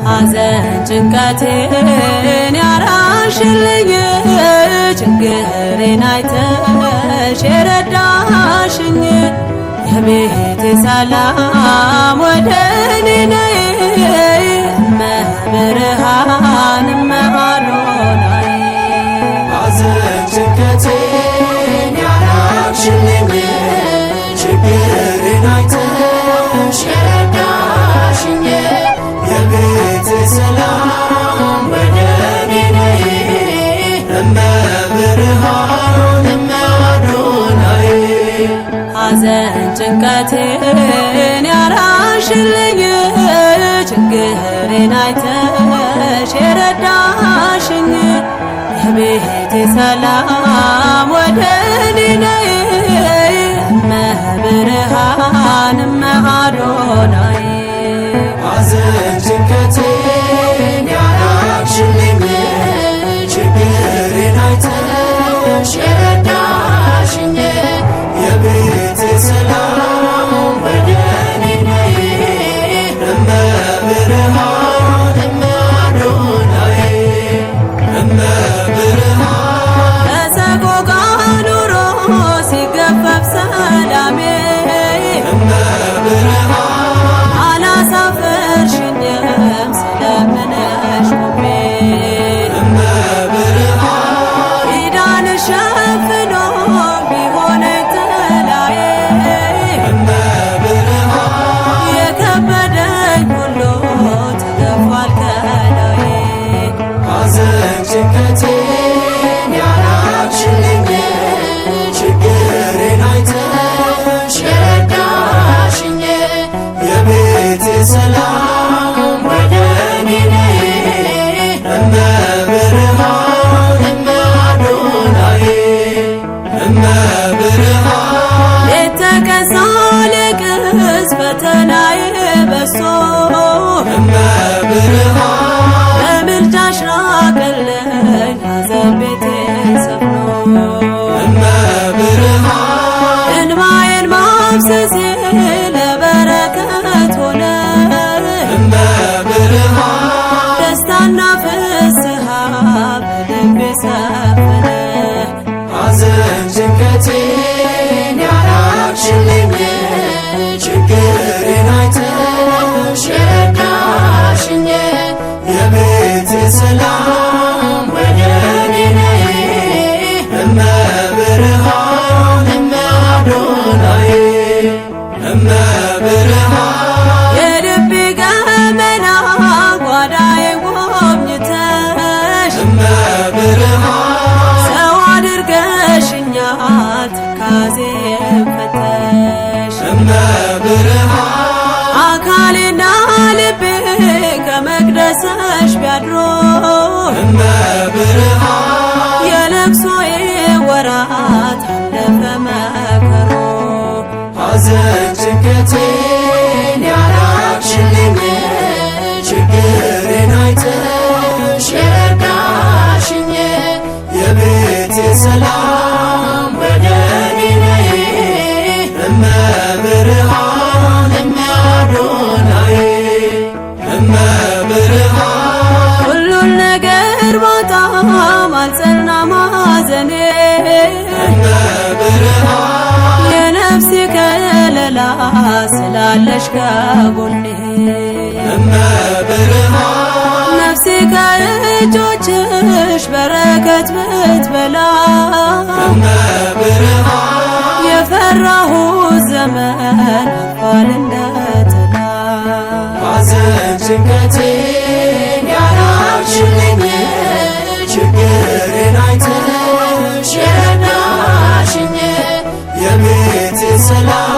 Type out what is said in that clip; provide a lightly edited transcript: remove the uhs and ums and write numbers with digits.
ሐዘን ጭንቀቴን ያራሽልኝ ችግሬን አይተሽ የረዳሽኝ የቤቴ ሰላም ወደ እኔ ነይ እመብርሃን እመአዶናይ ሐዘን ጭንቀቴን ያራቅሽልኝ ችግሬን አይተሽ የረዳሽኝ የቤቴ ሰላም ወደ እኔ ነይ እመብርሃን እመአዶናይ ሐዘን ጭንቀቴን ያራሽልኝ ችግሬን አይተሽ የረዳሽኝ የቤቴ ሰላም ወደ እኔ ነይ እመብርሃን እመአዶናይ ሐዘን ጭንቀቴን ያራቅሽልኝ ችግሬን አይተሽ የረዳሽኝ የቤቴ ሰላም ወደ እኔ ነይ እመብርሃን እመአዶናይ እመብርሃን በሰቆቃ ኑሮ ሲገፈፍ ሰላሜ እመብርሃን አላሳፈርሽኝም ስለምነሽ ቆሜ እመብርሃን ኪዳንሽ ሸፍኖ ቢሆነኝ ጥላዬ እመብርሃን የከበደኝ ሁሉ ተገፏል ከላዬ ሐዘን ጭንቀቴን ያራቅሽልኝ ችግሬን አይተሽ የረዳሽኝ የቤቴ ሰላም ወደ እኔ ነይ እመብርሃን እመአዶናይ እመብርሃን ሌት ተቀን ሳለቅስ ፈተናዬ በዝቶ እመብርሃን በምልጃሽ ራቀልኝ ሐዘን ቤቴን ሰፍኖ እመብርሃን እንባዬን ማፍሰሴ ለበረከት ሆነ እመብርሃን ደስታና ፍስሃ በልቤ ሰፈነ ሐዘን ጭንቀቴን ያራቅሽልኝ ችግሬን አይተሽ የረዳሽኝ የቤቴ ሰላም ወደ እኔ ነይ እመብርሃን እመአዶናይ እመብርሃን የልቤ ገመና ጓዳዬን ጎብኝተሽ እመብርሃን ሰው አድርገሽኛል ትካዜን ፈተሽ እመብርሃን አካሌና ልቤ ከመቅደስሽ ቢያድሮ እመብርሃን የለቅሶዬ ወራት አለፈ መከሮ ሐዘን ጭንቀቴን ያራቅሽልኝ ችግሬን አይተሽ የረዳሽኝ የቤቴ ሰላም ወደ እኔ ነይ እመብርሃን እመአዶናይ እመብርሃን ሁሉን ነገር ባጣም አልጸናም ሐዘኔ እመብርሃን የነፍሴ ከለላ ስላለሽ ከጎኔ እመብርሃን ነፍሴ ከእጆችሽ በረከት ብትበላ እመብርሃን የፈራሁት ዘመን አልፏል እንደጥላ ሐዘን ጭንቀቴን ያራቅሽልኝ ችግሬን አይተሽ የረዳሽኝ የቤቴ ሰላም